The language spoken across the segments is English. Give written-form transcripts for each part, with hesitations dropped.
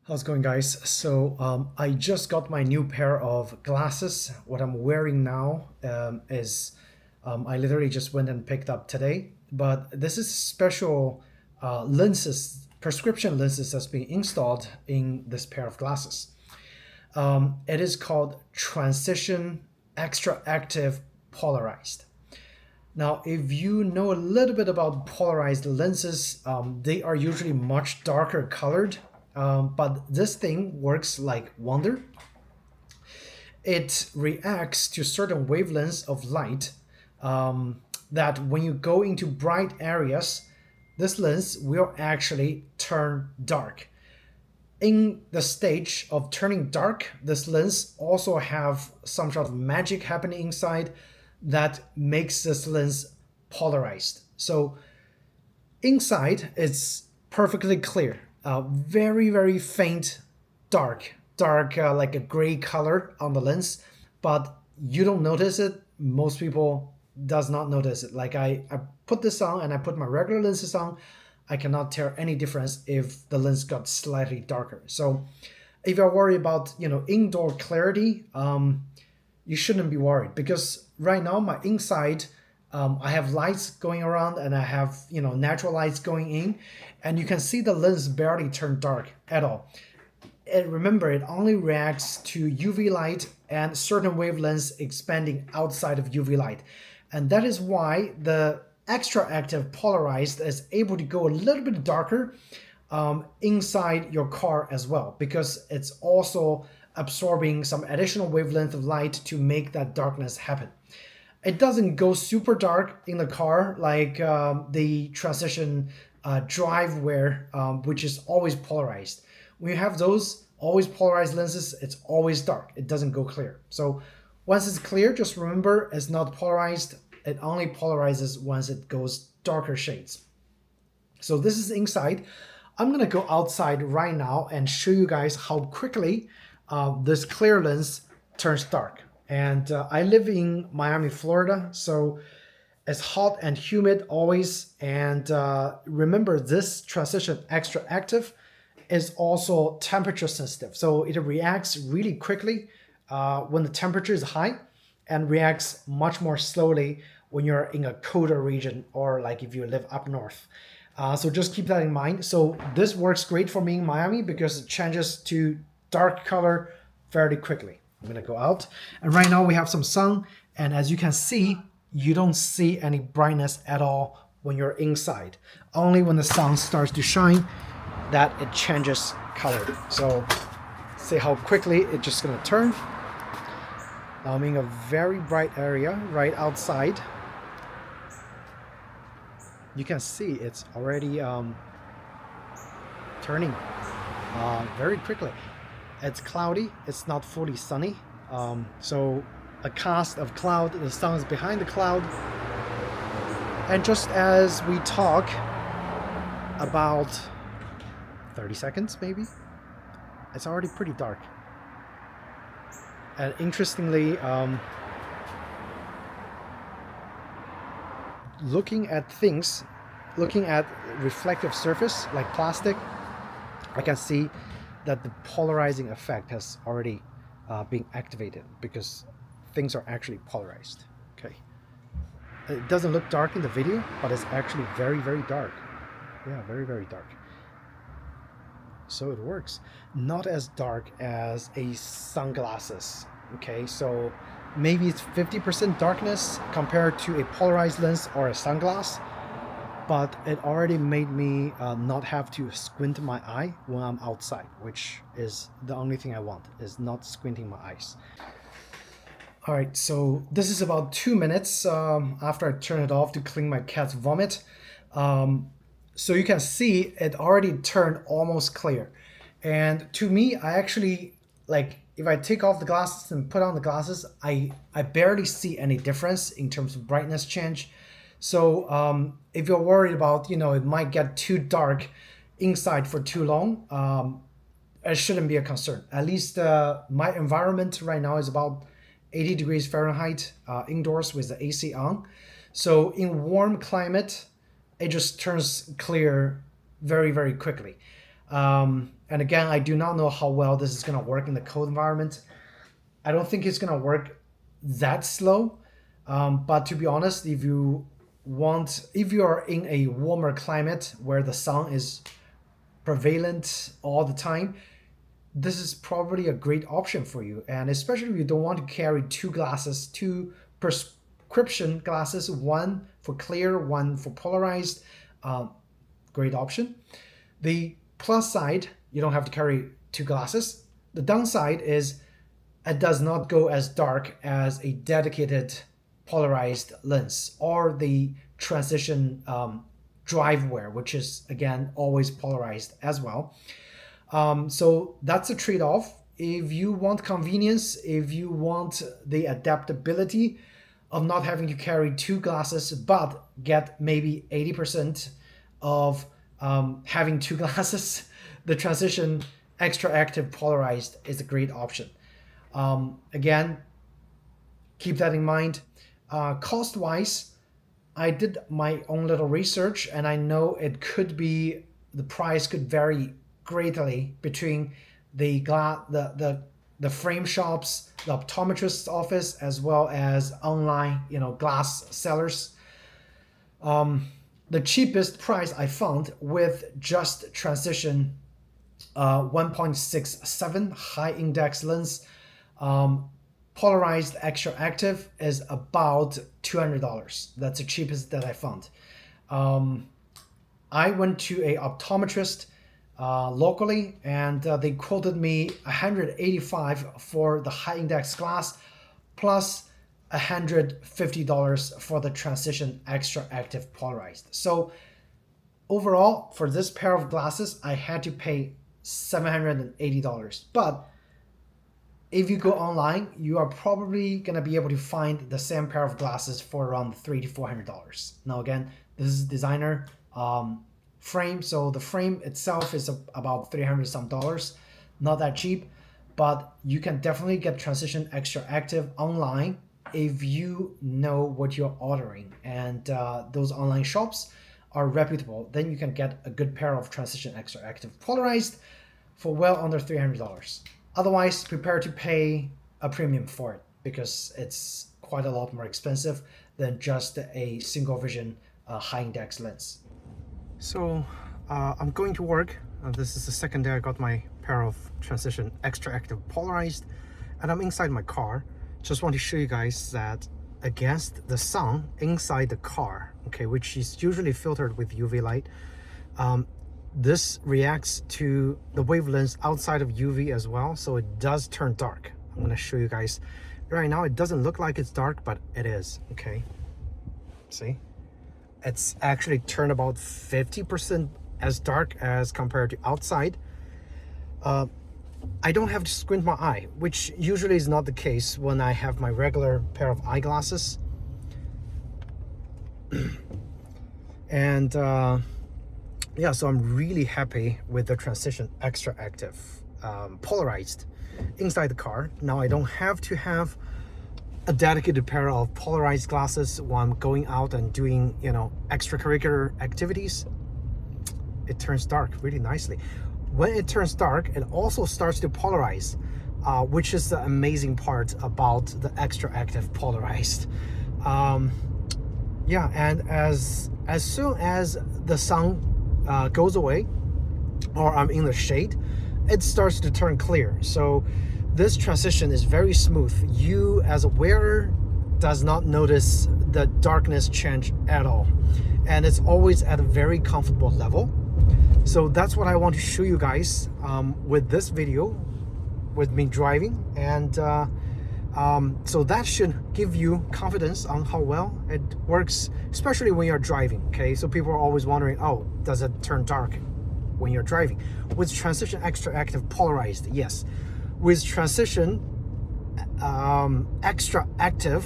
How's it going, guys? I just got my new pair of glasses. What I'm wearing now is I literally just went and picked up today. But this is special lenses, prescription lenses that's being installed in this pair of glasses. It is called Transition Extractive Polarized. Now, if you know a little bit about polarized lenses, they are usually much darker colored, but this thing works like wonder. It reacts to certain wavelengths of light that when you go into bright areas, this lens will actually turn dark. In the stage of turning dark, this lens also have some sort of magic happening inside that makes this lens polarized. So inside it's perfectly clear, very very faint dark like a gray color on the lens, but you don't notice it. Most people does not notice it. Like I put this on and I put my regular lenses on, I cannot tell any difference if the lens got slightly darker. So if you're worried about indoor clarity, you shouldn't be worried, because right now my inside, I have lights going around and I have natural lights going in, and you can see the lens barely turn dark at all. Remember, it only reacts to UV light and certain wavelengths expanding outside of UV light, and that is why the Xtractive Polarized is able to go a little bit darker inside your car as well, because it's also absorbing some additional wavelength of light to make that darkness happen. It doesn't go super dark in the car like the Transition Drive-Wear, which is always polarized. When you have those always polarized lenses, it's always dark. It doesn't go clear. So once it's clear, just remember it's not polarized. It only polarizes once it goes darker shades. So this is inside. I'm gonna go outside right now and show you guys how quickly this clear lens turns dark. And I live in Miami, Florida, so it's hot and humid always. And remember, this Transition Extractive is also temperature sensitive, so it reacts really quickly when the temperature is high, and reacts much more slowly when you're in a colder region, or like if you live up north. So just keep that in mind. So this works great for me in Miami because it changes to dark color fairly quickly. I'm gonna go out, and right now we have some sun, and as you can see, you don't see any brightness at all when you're inside. Only when the sun starts to shine that it changes color. So see how quickly it's just gonna turn. Now I'm in a very bright area right outside. You can see it's already turning very quickly. It's cloudy, it's not fully sunny, so a cast of cloud, the sun is behind the cloud, and just as we talk, about 30 seconds maybe, it's already pretty dark. And interestingly, looking at things, looking at reflective surface like plastic, I can see that the polarizing effect has already been activated, because things are actually polarized. Okay, it doesn't look dark in the video, but it's actually very very dark. Yeah, very very dark. So it works. Not as dark as a sunglasses. Okay, so maybe it's 50% darkness compared to a polarized lens or a sunglass, but it already made me not have to squint my eye when I'm outside, which is the only thing I want, is not squinting my eyes. All right, so this is about 2 minutes after I turn it off to clean my cat's vomit. So you can see it already turned almost clear. And to me, I actually, like, if I take off the glasses and put on the glasses, I barely see any difference in terms of brightness change. So if you're worried about, it might get too dark inside for too long, it shouldn't be a concern. At least my environment right now is about 80 degrees Fahrenheit indoors with the AC on. So in warm climate, it just turns clear very, very quickly. And again, I do not know how well this is going to work in the cold environment. I don't think it's going to work that slow. But to be honest, if you are in a warmer climate where the sun is prevalent all the time, this is probably a great option for you. And especially if you don't want to carry two prescription glasses, one for clear, one for polarized, great option. The plus side, you don't have to carry two glasses. The downside is it does not go as dark as a dedicated polarized lens or the transition driveware, which is again always polarized as well. So that's a trade-off. If you want convenience, if you want the adaptability of not having to carry two glasses, but get maybe 80% of having two glasses, the Transition Xtractive Polarized is a great option. Again, keep that in mind. Cost-wise, I did my own little research, and I know the price could vary greatly between the frame shops, the optometrist's office, as well as online, glass sellers. The cheapest price I found with just Transition 1.67 high index lens, polarized Xtractive is about $200. That's the cheapest that I found. I went to a optometrist locally, and they quoted me $185 for the high index glass, plus $150 for the Transition Xtractive Polarized. So overall, for this pair of glasses, I had to pay $780. But if you go online, you are probably going to be able to find the same pair of glasses for around $300 to $400. Now again, this is designer frame, so the frame itself is about $300 some, not that cheap, but you can definitely get Transition Xtractive online if you know what you're ordering, and those online shops are reputable. Then you can get a good pair of Transition Xtractive Polarized for well under $300. Otherwise, prepare to pay a premium for it, because it's quite a lot more expensive than just a single vision high index lens. So I'm going to work. This is the second day I got my pair of Transition Xtractive Polarized, and I'm inside my car. Just want to show you guys that against the sun inside the car, okay, which is usually filtered with UV light, this reacts to the wavelengths outside of UV as well, so it does turn dark. I'm going to show you guys right now. It doesn't look like it's dark, but it is. Okay, see, it's actually turned about 50% as dark as compared to outside. I don't have to squint my eye, which usually is not the case when I have my regular pair of eyeglasses. And yeah, so I'm really happy with the Transition Xtractive Polarized inside the car. Now I don't have to have a dedicated pair of polarized glasses when I'm going out and doing, extracurricular activities. It turns dark really nicely. When it turns dark, it also starts to polarize, which is the amazing part about the Xtractive Polarized. Yeah, and as soon as the sun goes away, or I'm in the shade, it starts to turn clear. So this transition is very smooth. You as a wearer does not notice the darkness change at all, and it's always at a very comfortable level. So that's what I want to show you guys with this video, with me driving, and so that should give you confidence on how well it works, especially when you're driving. Okay, so people are always wondering, oh, does it turn dark when you're driving? With Transition Xtractive Polarized, yes. With Transition Xtractive,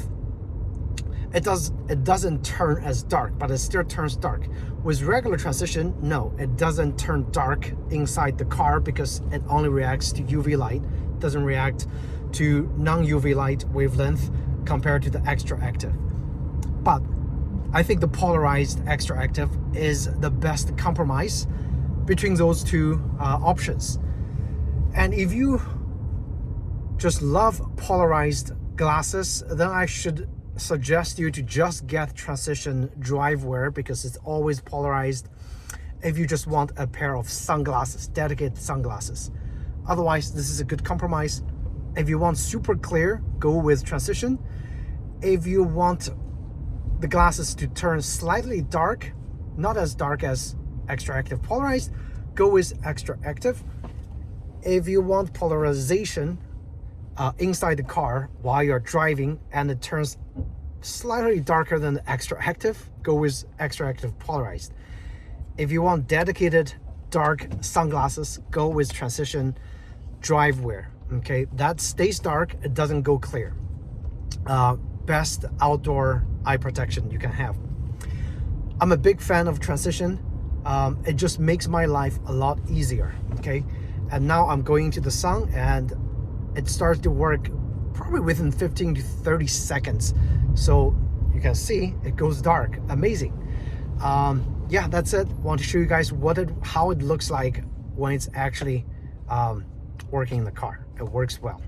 it doesn't turn as dark, but it still turns dark. With regular Transition, no, it doesn't turn dark inside the car because it only reacts to UV light, doesn't react to non-UV light wavelength compared to the Xtractive. But I think the polarized Xtractive is the best compromise between those two options. And if you just love polarized glasses, then I should suggest you to just get transition drive wear, because it's always polarized. If you just want a pair of sunglasses, dedicated sunglasses. Otherwise, this is a good compromise. If you want super clear, go with transition. If you want the glasses to turn slightly dark, not as dark as Xtractive Polarized, go with Xtractive. If you want polarization inside the car while you're driving and it turns slightly darker than the Xtractive, go with Xtractive Polarized. If you want dedicated dark sunglasses, go with transition drive wear. Okay, that stays dark, it doesn't go clear. Best outdoor eye protection you can have. I'm a big fan of transition. It just makes my life a lot easier. Okay, and now I'm going to the sun and it starts to work probably within 15 to 30 seconds. So you can see it goes dark. Amazing. Yeah, that's it. Want to show you guys how it looks like when it's actually working in the car. It works well.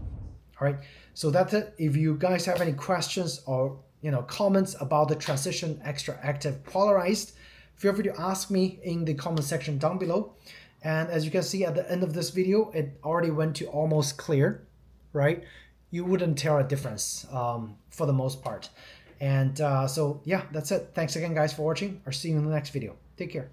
All right, so that's it. If you guys have any questions or comments about the transition Xtractive Polarized, feel free to ask me in the comment section down below. And as you can see at the end of this video, it already went to almost clear, right? You wouldn't tell a difference for the most part. And so yeah, that's it. Thanks again guys for watching. I'll see you in the next video. Take care.